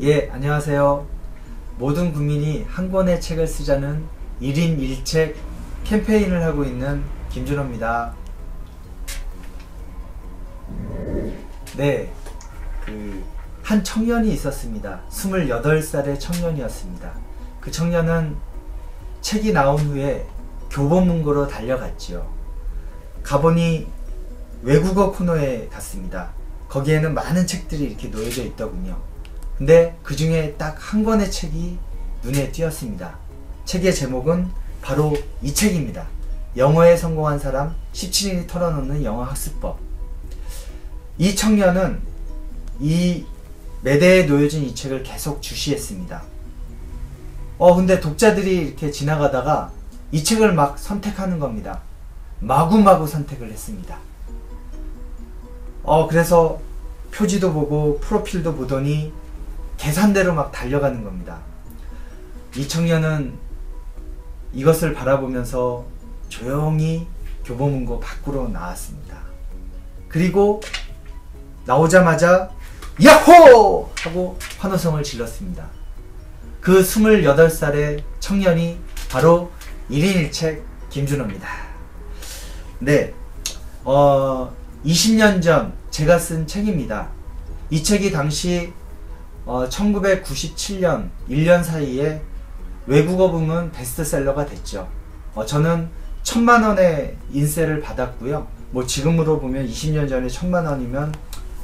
예, 안녕하세요. 모든 국민이 한 권의 책을 쓰자는 1인 1책 캠페인을 하고 있는 김준호입니다. 네, 한 청년이 있었습니다. 28살의 청년이었습니다. 그 청년은 책이 나온 후에 교보문고로 달려갔지요. 가보니 외국어 코너에 갔습니다. 거기에는 많은 책들이 이렇게 놓여져 있더군요. 근데 그 중에 딱 한 권의 책이 눈에 띄었습니다. 책의 제목은 바로 이 책입니다. 영어에 성공한 사람 17인이 털어놓는 영어 학습법. 이 청년은 이 매대에 놓여진 이 책을 계속 주시했습니다. 근데 독자들이 이렇게 지나가다가 이 책을 막 선택하는 겁니다. 마구마구 선택을 했습니다. 그래서 표지도 보고 프로필도 보더니 계산대로 막 달려가는 겁니다. 이 청년은 이것을 바라보면서 조용히 교보문고 밖으로 나왔습니다. 그리고 나오자마자 야호! 하고 환호성을 질렀습니다. 그 28살의 청년이 바로 1인 1책 김준호입니다. 네, 20년 전 제가 쓴 책입니다. 이 책이 당시 1997년 1년 사이에 외국어 부문 베스트셀러가 됐죠. 저는 1000만원의 인세를 받았고요. 지금으로 보면 20년 전에 1000만원이면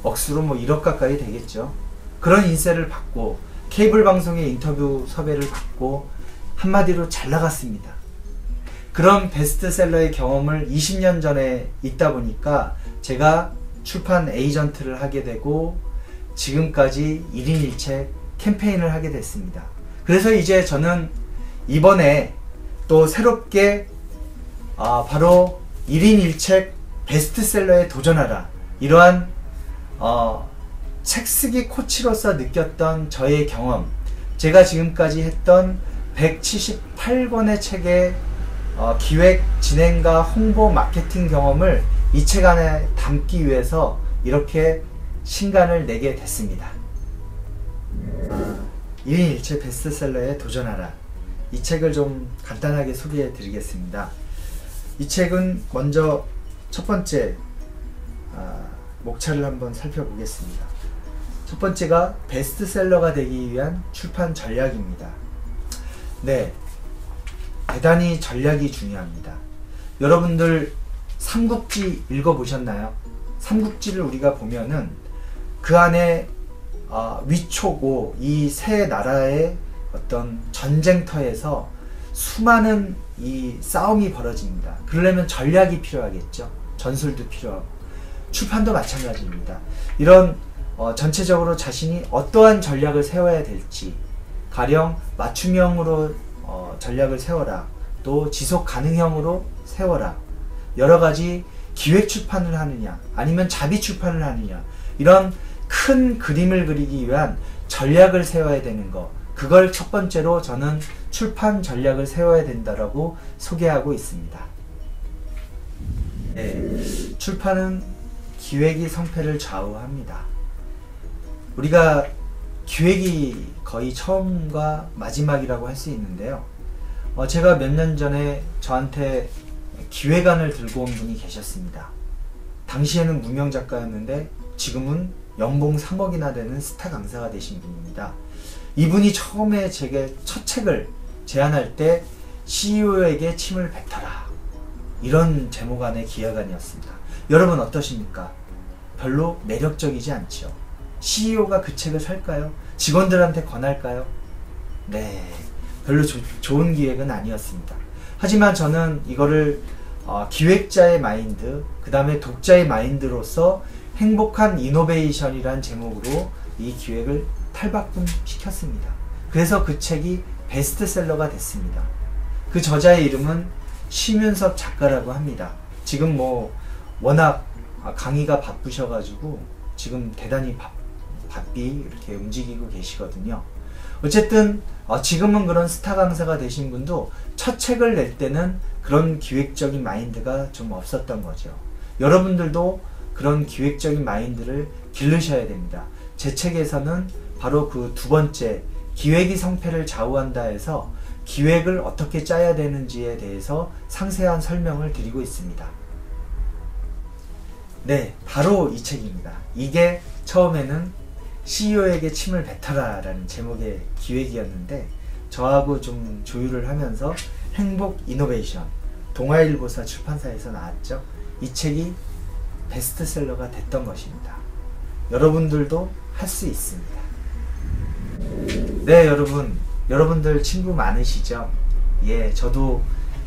억수로 1억 가까이 되겠죠. 그런 인세를 받고 케이블 방송의 인터뷰 섭외를 받고 한마디로 잘 나갔습니다. 그런 베스트셀러의 경험을 20년 전에 있다 보니까 제가 출판 에이전트를 하게 되고 지금까지 1인 1책 캠페인을 하게 됐습니다. 그래서 이제 저는 이번에 또 새롭게 바로 1인 1책 베스트셀러에 도전하라, 이러한 책쓰기 코치로서 느꼈던 저의 경험, 제가 지금까지 했던 178권의 책의 기획, 진행과 홍보, 마케팅 경험을 이 책 안에 담기 위해서 이렇게 신간을 내게 됐습니다. 1인 1책 베스트셀러에 도전하라. 이 책을 좀 간단하게 소개해 드리겠습니다. 이 책은 먼저 첫 번째 목차를 한번 살펴보겠습니다. 첫 번째가 베스트셀러가 되기 위한 출판 전략입니다. 네, 대단히 전략이 중요합니다. 여러분들 삼국지 읽어보셨나요? 삼국지를 우리가 보면은 그 안에 위초고 이 세 나라의 어떤 전쟁터에서 수많은 이 싸움이 벌어집니다. 그러려면 전략이 필요하겠죠. 전술도 필요하고. 출판도 마찬가지입니다. 이런 전체적으로 자신이 어떠한 전략을 세워야 될지, 가령 맞춤형으로 전략을 세워라, 또 지속 가능형으로 세워라, 여러가지 기획 출판을 하느냐 아니면 자비 출판을 하느냐, 이런 큰 그림을 그리기 위한 전략을 세워야 되는 거, 그걸 첫 번째로 저는 출판 전략을 세워야 된다라고 소개하고 있습니다. 네, 출판은 기획이 성패를 좌우합니다. 우리가 기획이 거의 처음과 마지막이라고 할 수 있는데요. 제가 몇 년 전에 저한테 기획안을 들고 온 분이 계셨습니다. 당시에는 무명 작가였는데 지금은 연봉 3억이나 되는 스타 강사가 되신 분입니다. 이분이 처음에 제게 첫 책을 제안할 때 CEO에게 침을 뱉어라, 이런 제목 안의 기획안이었습니다. 여러분 어떠십니까? 별로 매력적이지 않죠? CEO가 그 책을 살까요? 직원들한테 권할까요? 네, 별로 좋은 기획은 아니었습니다. 하지만 저는 이거를 기획자의 마인드, 그 다음에 독자의 마인드로서 행복한 이노베이션이란 제목으로 이 기획을 탈바꿈 시켰습니다. 그래서 그 책이 베스트셀러가 됐습니다. 그 저자의 이름은 심윤섭 작가라고 합니다. 지금 워낙 강의가 바쁘셔가지고 지금 대단히 바삐 이렇게 움직이고 계시거든요. 어쨌든 지금은 그런 스타 강사가 되신 분도 첫 책을 낼 때는 그런 기획적인 마인드가 좀 없었던 거죠. 여러분들도 그런 기획적인 마인드를 기르셔야 됩니다. 제 책에서는 바로 그 두 번째 기획이 성패를 좌우한다 해서 기획을 어떻게 짜야 되는지에 대해서 상세한 설명을 드리고 있습니다. 네, 바로 이 책입니다. 이게 처음에는 CEO에게 침을 뱉어라 라는 제목의 기획이었는데 저하고 좀 조율을 하면서 행복 이노베이션 동아일보사 출판사에서 나왔죠. 이 책이 베스트셀러가 됐던 것입니다. 여러분들도 할 수 있습니다. 네, 여러분들 친구 많으시죠? 예, 저도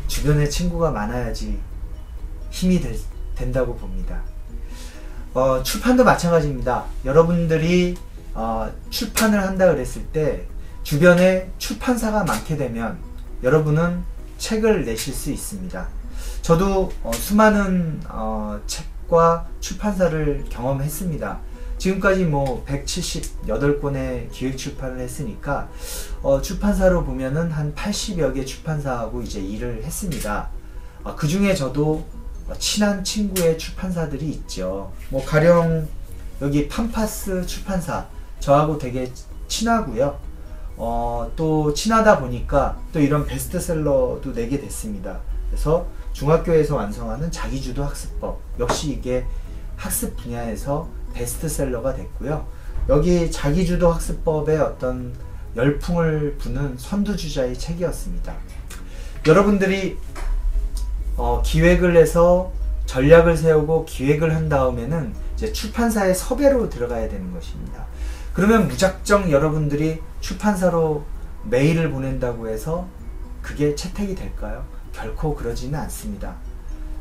주변에 친구가 많아야지 힘이 된다고 봅니다. 출판도 마찬가지입니다. 여러분들이 출판을 한다 그랬을 때 주변에 출판사가 많게 되면 여러분은 책을 내실 수 있습니다. 저도 수많은 책과 출판사를 경험했습니다. 지금까지 뭐 178권의 기획 출판을 했으니까 출판사로 보면은 한 80여 개 출판사하고 이제 일을 했습니다. 그 중에 저도 친한 친구의 출판사들이 있죠. 뭐 가령 여기 팜파스 출판사 저하고 되게 친하고요. 또 친하다 보니까 또 이런 베스트셀러도 내게 됐습니다. 그래서 중학교에서 완성하는 자기주도 학습법 역시 이게 학습 분야에서 베스트셀러가 됐고요. 여기 자기주도 학습법의 어떤 열풍을 부는 선두주자의 책이었습니다. 여러분들이 기획을 해서 전략을 세우고 기획을 한 다음에는 이제 출판사의 섭외로 들어가야 되는 것입니다. 그러면 무작정 여러분들이 출판사로 메일을 보낸다고 해서 그게 채택이 될까요? 결코 그러지는 않습니다.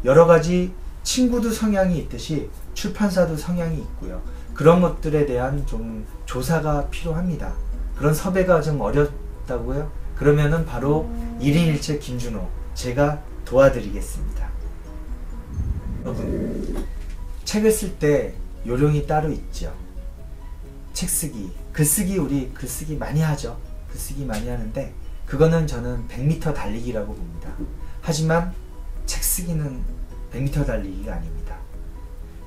여러 가지 친구도 성향이 있듯이 출판사도 성향이 있고요. 그런 것들에 대한 좀 조사가 필요합니다. 그런 섭외가 좀 어렵다고요? 그러면은 바로 1인1책 김준호 제가 도와드리겠습니다. 여러분, 책을 쓸 때 요령이 따로 있죠. 책 쓰기, 글쓰기 우리 글쓰기 많이 하죠. 글쓰기 많이 하는데 그거는 저는 100m 달리기라고 봅니다. 하지만 책 쓰기는 100m 달리기가 아닙니다.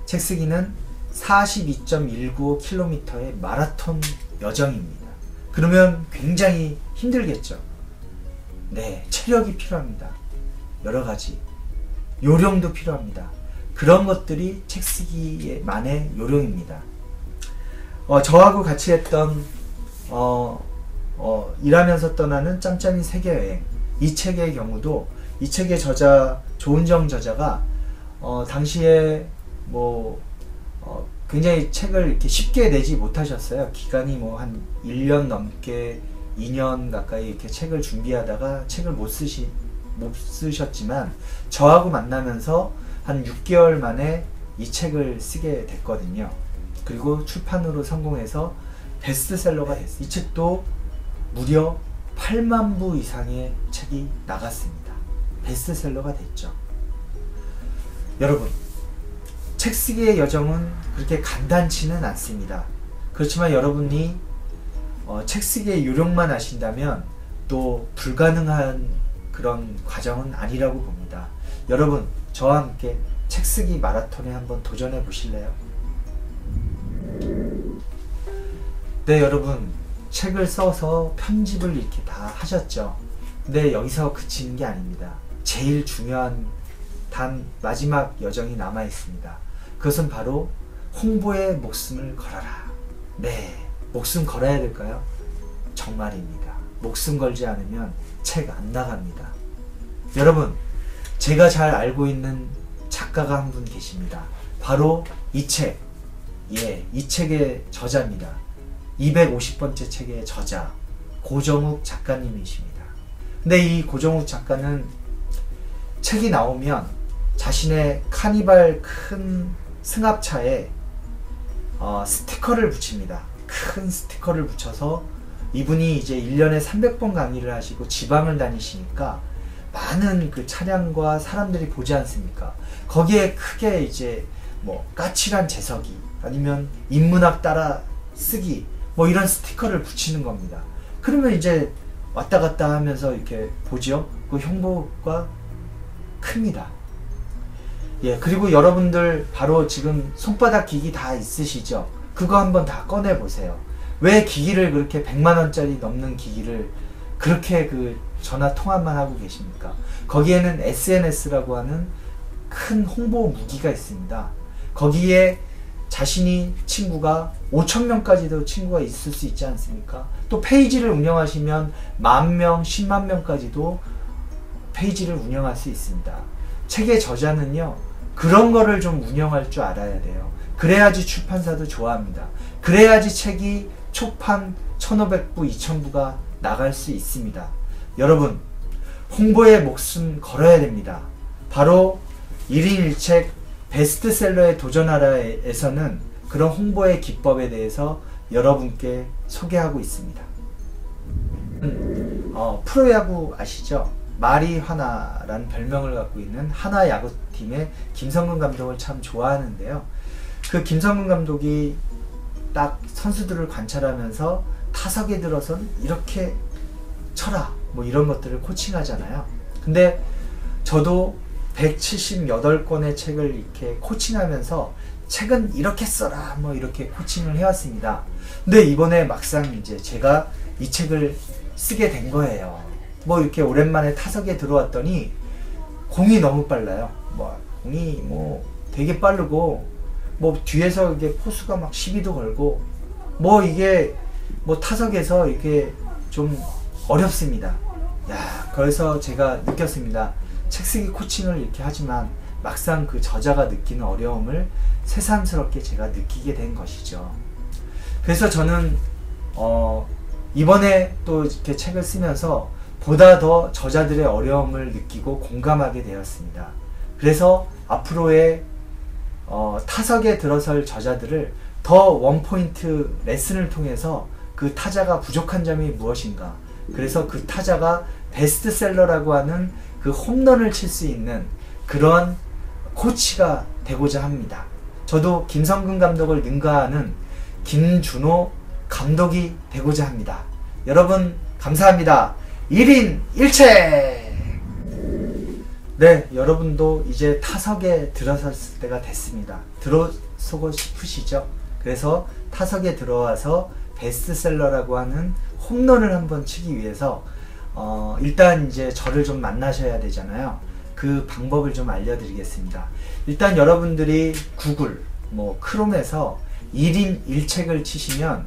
책 쓰기는 42.195km의 마라톤 여정입니다. 그러면 굉장히 힘들겠죠. 네, 체력이 필요합니다. 여러가지 요령도 필요합니다. 그런 것들이 책 쓰기만의 요령입니다. 저하고 같이 했던 일하면서 떠나는 짬짬이 세계여행 이 책의 경우도 이 책의 저자 조은정 저자가 당시에 뭐 굉장히 책을 이렇게 쉽게 내지 못하셨어요. 기간이 뭐 한 1년 넘게 2년 가까이 이렇게 책을 준비하다가 책을 못 쓰셨지만 저하고 만나면서 한 6개월 만에 이 책을 쓰게 됐거든요. 그리고 출판으로 성공해서 베스트셀러가 됐어요. 이 책도 무려 8만 부 이상의 책이 나갔습니다. 베스트셀러가 됐죠. 여러분, 책 쓰기의 여정은 그렇게 간단치는 않습니다. 그렇지만 여러분이 책 쓰기의 요령만 아신다면 또 불가능한 그런 과정은 아니라고 봅니다. 여러분, 저와 함께 책 쓰기 마라톤에 한번 도전해 보실래요? 네, 여러분, 책을 써서 편집을 이렇게 다 하셨죠. 근데 여기서 그치는 게 아닙니다. 제일 중요한 단 마지막 여정이 남아 있습니다. 그것은 바로 홍보에 목숨을 걸어라. 네, 목숨 걸어야 될까요? 정말입니다. 목숨 걸지 않으면 책 안 나갑니다. 여러분, 제가 잘 알고 있는 작가가 한 분 계십니다. 바로 이 책, 이 책의 저자입니다. 250번째 책의 저자 고정욱 작가님이십니다. 근데 이 고정욱 작가는 책이 나오면 자신의 카니발 큰 승합차에 스티커를 붙입니다. 큰 스티커를 붙여서 이분이 이제 1년에 300번 강의를 하시고 지방을 다니시니까 많은 그 차량과 사람들이 보지 않습니까? 거기에 크게 이제 뭐 까칠한 재석이 아니면 인문학 따라 쓰기 뭐 이런 스티커를 붙이는 겁니다. 그러면 이제 왔다 갔다 하면서 이렇게 보죠. 그 홍보가 큽니다. 예, 그리고 여러분들 바로 지금 손바닥 기기 다 있으시죠? 그거 한번 다 꺼내 보세요. 왜 기기를 그렇게 100만원짜리 넘는 기기를 그렇게 전화 통화만 하고 계십니까? 거기에는 SNS라고 하는 큰 홍보 무기가 있습니다. 거기에 자신이 친구가 5,000명까지도 친구가 있을 수 있지 않습니까? 또 페이지를 운영하시면 10,000명, 100,000명까지도 페이지를 운영할 수 있습니다. 책의 저자는요, 그런 거를 좀 운영할 줄 알아야 돼요. 그래야지 출판사도 좋아합니다. 그래야지 책이 초판 1,500부, 2,000부가 나갈 수 있습니다. 여러분, 홍보에 목숨 걸어야 됩니다. 바로 1인 1책 베스트셀러에 도전하라에서는 그런 홍보의 기법에 대해서 여러분께 소개하고 있습니다. 프로야구 아시죠? 마리화나라는 별명을 갖고 있는 하나야구팀의 김성근 감독을 참 좋아하는데요. 그 김성근 감독이 딱 선수들을 관찰하면서 타석에 들어선 이렇게 쳐라, 뭐 이런 것들을 코칭하잖아요. 근데 저도 178권의 책을 이렇게 코칭하면서 책은 이렇게 써라, 뭐 이렇게 코칭을 해왔습니다. 근데 이번에 막상 이제 제가 이 책을 쓰게 된 거예요. 뭐 이렇게 오랜만에 타석에 들어왔더니 공이 너무 빨라요. 공이 되게 빠르고, 뒤에서 이게 포수가 막 시비도 걸고, 이게 타석에서 이게 좀 어렵습니다. 그래서 제가 느꼈습니다. 책 쓰기 코칭을 이렇게 하지만 막상 그 저자가 느끼는 어려움을 새삼스럽게 제가 느끼게 된 것이죠. 그래서 저는 이번에 또 이렇게 책을 쓰면서 보다 더 저자들의 어려움을 느끼고 공감하게 되었습니다. 그래서 앞으로의 타석에 들어설 저자들을 더 원포인트 레슨을 통해서 그 타자가 부족한 점이 무엇인가, 그래서 그 타자가 베스트셀러라고 하는 그 홈런을 칠 수 있는 그런 코치가 되고자 합니다. 저도 김성근 감독을 능가하는 김준호 감독이 되고자 합니다. 여러분 감사합니다. 1인 1책! 네, 여러분도 이제 타석에 들어설 때가 됐습니다. 들어서고 싶으시죠? 그래서 타석에 들어와서 베스트셀러라고 하는 홈런을 한번 치기 위해서 일단 이제 저를 좀 만나셔야 되잖아요. 그 방법을 좀 알려드리겠습니다. 일단 여러분들이 구글, 크롬에서 1인 1책을 치시면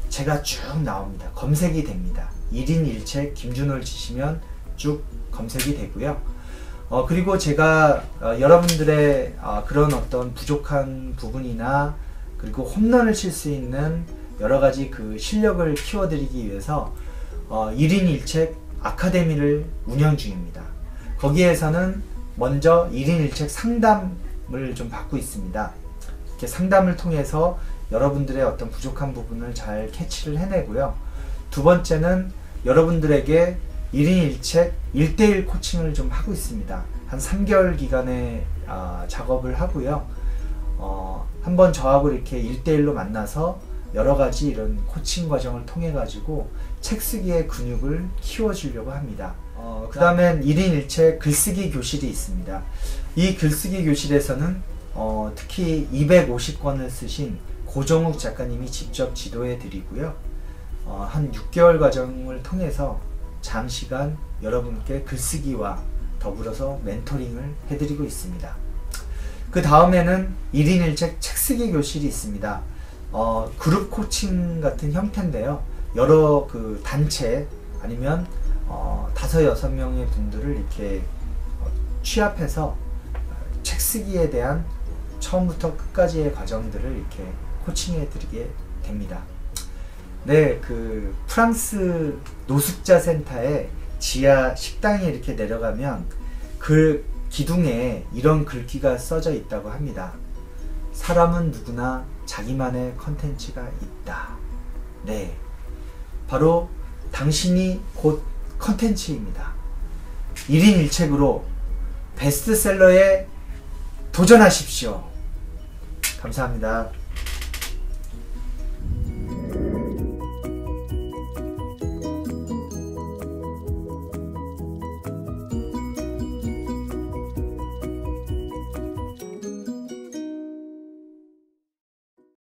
제가 쭉 나옵니다. 검색이 됩니다. 1인 1책 김준호를 치시면 쭉 검색이 되고요. 그리고 제가 여러분들의 그런 어떤 부족한 부분이나 그리고 홈런을 칠 수 있는 여러가지 그 실력을 키워드리기 위해서 1인 1책 아카데미를 운영 중입니다. 거기에서는 먼저 1인 1책 상담을 좀 받고 있습니다. 이렇게 상담을 통해서 여러분들의 어떤 부족한 부분을 잘 캐치를 해내고요. 두 번째는 여러분들에게 1인 1책 1대1 코칭을 좀 하고 있습니다. 한 3개월 기간의 작업을 하고요. 한번 저하고 이렇게 1대1로 만나서 여러가지 이런 코칭 과정을 통해 가지고 책 쓰기의 근육을 키워주려고 합니다. 그 다음엔 1인 1책 글쓰기 교실이 있습니다. 이 글쓰기 교실에서는 특히 250권을 쓰신 고정욱 작가님이 직접 지도해 드리고요. 한 6개월 과정을 통해서 장시간 여러분께 글쓰기와 더불어서 멘토링을 해드리고 있습니다. 그 다음에는 1인 1책 책쓰기 교실이 있습니다. 그룹 코칭 같은 형태인데요. 여러 그 단체 아니면 5, 6명의 분들을 이렇게 취합해서 책쓰기에 대한 처음부터 끝까지의 과정들을 이렇게 코칭해 드리게 됩니다. 네, 그 프랑스 노숙자 센터에 지하 식당에 이렇게 내려가면 그 기둥에 이런 글귀가 써져 있다고 합니다. 사람은 누구나 자기만의 컨텐츠가 있다. 네, 바로 당신이 곧 컨텐츠입니다. 1인 1책으로 베스트셀러에 도전하십시오. 감사합니다.